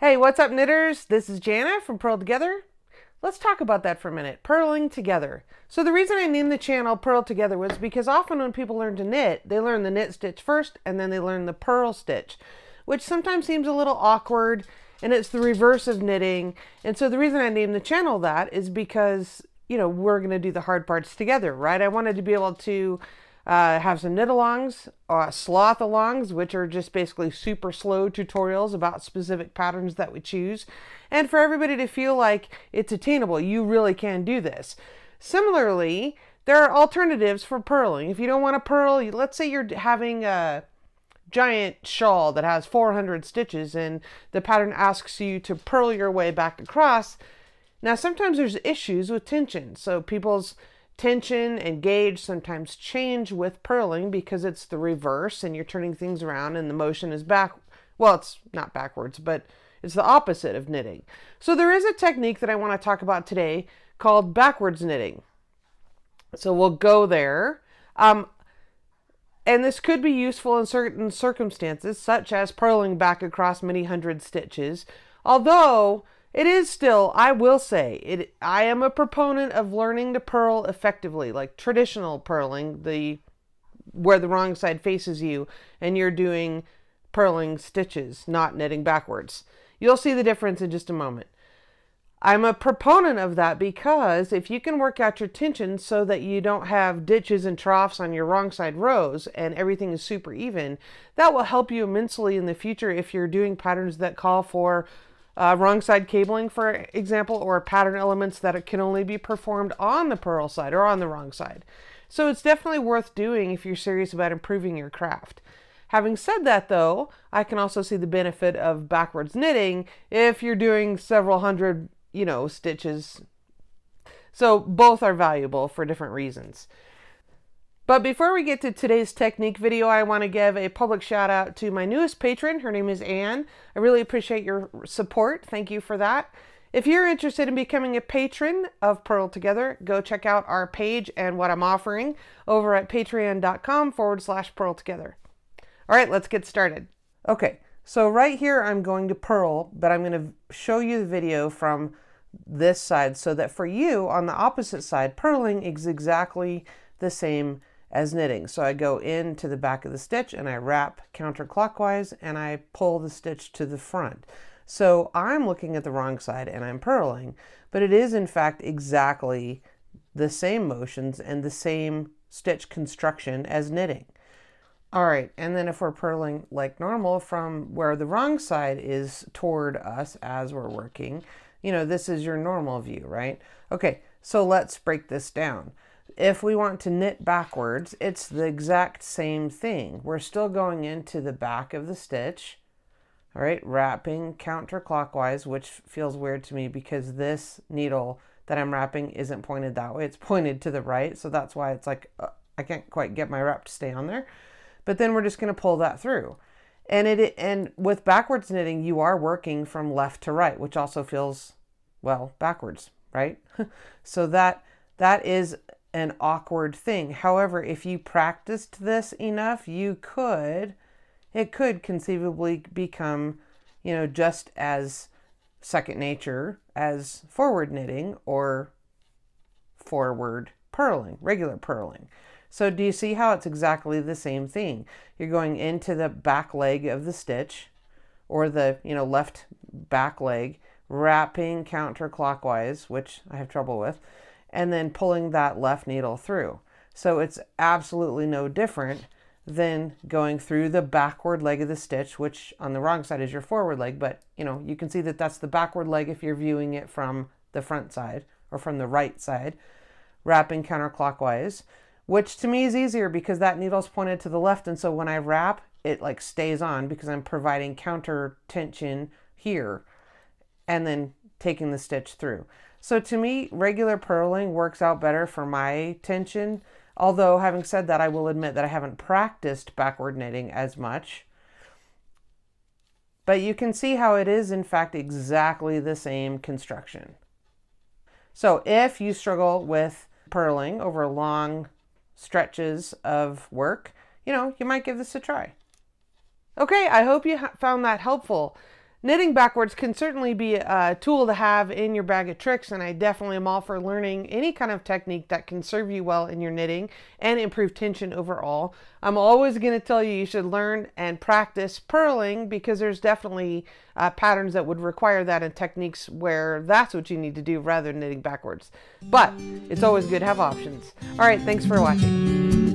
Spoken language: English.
Hey, what's up, knitters? This is Jana from Purl Together. Let's talk about that for a minute. Purling together. So the reason I named the channel Purl Together was because often when people learn to knit, they learn the knit stitch first and then they learn the purl stitch, which sometimes seems a little awkward, and it's the reverse of knitting. And so the reason I named the channel that is because, you know, we're going to do the hard parts together, right? I wanted to be able to have some knit alongs, sloth alongs, which are just basically super slow tutorials about specific patterns that we choose, and for everybody to feel like it's attainable. You really can do this. Similarly, there are alternatives for purling. If you don't want to purl, let's say you're having a giant shawl that has 400 stitches and the pattern asks you to purl your way back across. Now, sometimes there's issues with tension, so people's tension and gauge sometimes change with purling because it's the reverse and you're turning things around and the motion is back. Well, it's not backwards, but it's the opposite of knitting. So there is a technique that I want to talk about today called backwards knitting. So we'll go there. And this could be useful in certain circumstances, such as purling back across many hundred stitches. Although it is still, I will say, I am a proponent of learning to purl effectively, like traditional purling, where the wrong side faces you and you're doing purling stitches, not knitting backwards. You'll see the difference in just a moment. I'm a proponent of that because if you can work out your tension so that you don't have ditches and troughs on your wrong side rows and everything is super even, that will help you immensely in the future if you're doing patterns that call for wrong side cabling, for example, or pattern elements that can only be performed on the purl side or on the wrong side. So it's definitely worth doing if you're serious about improving your craft. Having said that, though, I can also see the benefit of backwards knitting if you're doing several hundred, stitches. So both are valuable for different reasons. But before we get to today's technique video, I want to give a public shout out to my newest patron. Her name is Anne. I really appreciate your support. Thank you for that. If you're interested in becoming a patron of Purl Together, go check out our page and what I'm offering over at patreon.com/Purl Together. All right, let's get started. Okay, so right here I'm going to purl, but I'm going to show you the video from this side so that for you on the opposite side, purling is exactly the same as knitting. So I go into the back of the stitch and I wrap counterclockwise and I pull the stitch to the front. So I'm looking at the wrong side and I'm purling, but it is in fact exactly the same motions and the same stitch construction as knitting. All right, and then if we're purling like normal from where the wrong side is toward us as we're working, this is your normal view, right? Okay, so let's break this down. If we want to knit backwards, it's the exact same thing. We're still going into the back of the stitch, all right, wrapping counterclockwise, which feels weird to me because this needle that I'm wrapping isn't pointed that way. It's pointed to the right, so that's why it's like, I can't quite get my wrap to stay on there. But then we're just going to pull that through. And with backwards knitting, you are working from left to right, which also feels, well, backwards, right? So that is an awkward thing. However, if you practiced this enough, it could conceivably become, just as second nature as forward knitting or forward purling, regular purling. So do you see how it's exactly the same thing? You're going into the back leg of the stitch or the, left back leg, wrapping counterclockwise, which I have trouble with, and then pulling that left needle through. So it's absolutely no different than going through the backward leg of the stitch, which on the wrong side is your forward leg, but you can see that that's the backward leg if you're viewing it from the front side or from the right side, wrapping counterclockwise, which to me is easier because that needle's pointed to the left, and so when I wrap, it like stays on because I'm providing counter tension here and then taking the stitch through. So to me, regular purling works out better for my tension, although having said that, I will admit that I haven't practiced backward knitting as much. But you can see how it is in fact exactly the same construction. So if you struggle with purling over long stretches of work, you might give this a try. Okay, I hope you found that helpful. Knitting backwards can certainly be a tool to have in your bag of tricks, and I definitely am all for learning any kind of technique that can serve you well in your knitting and improve tension overall. I'm always going to tell you should learn and practice purling, because there's definitely patterns that would require that and techniques where that's what you need to do rather than knitting backwards. But it's always good to have options. All right, thanks for watching.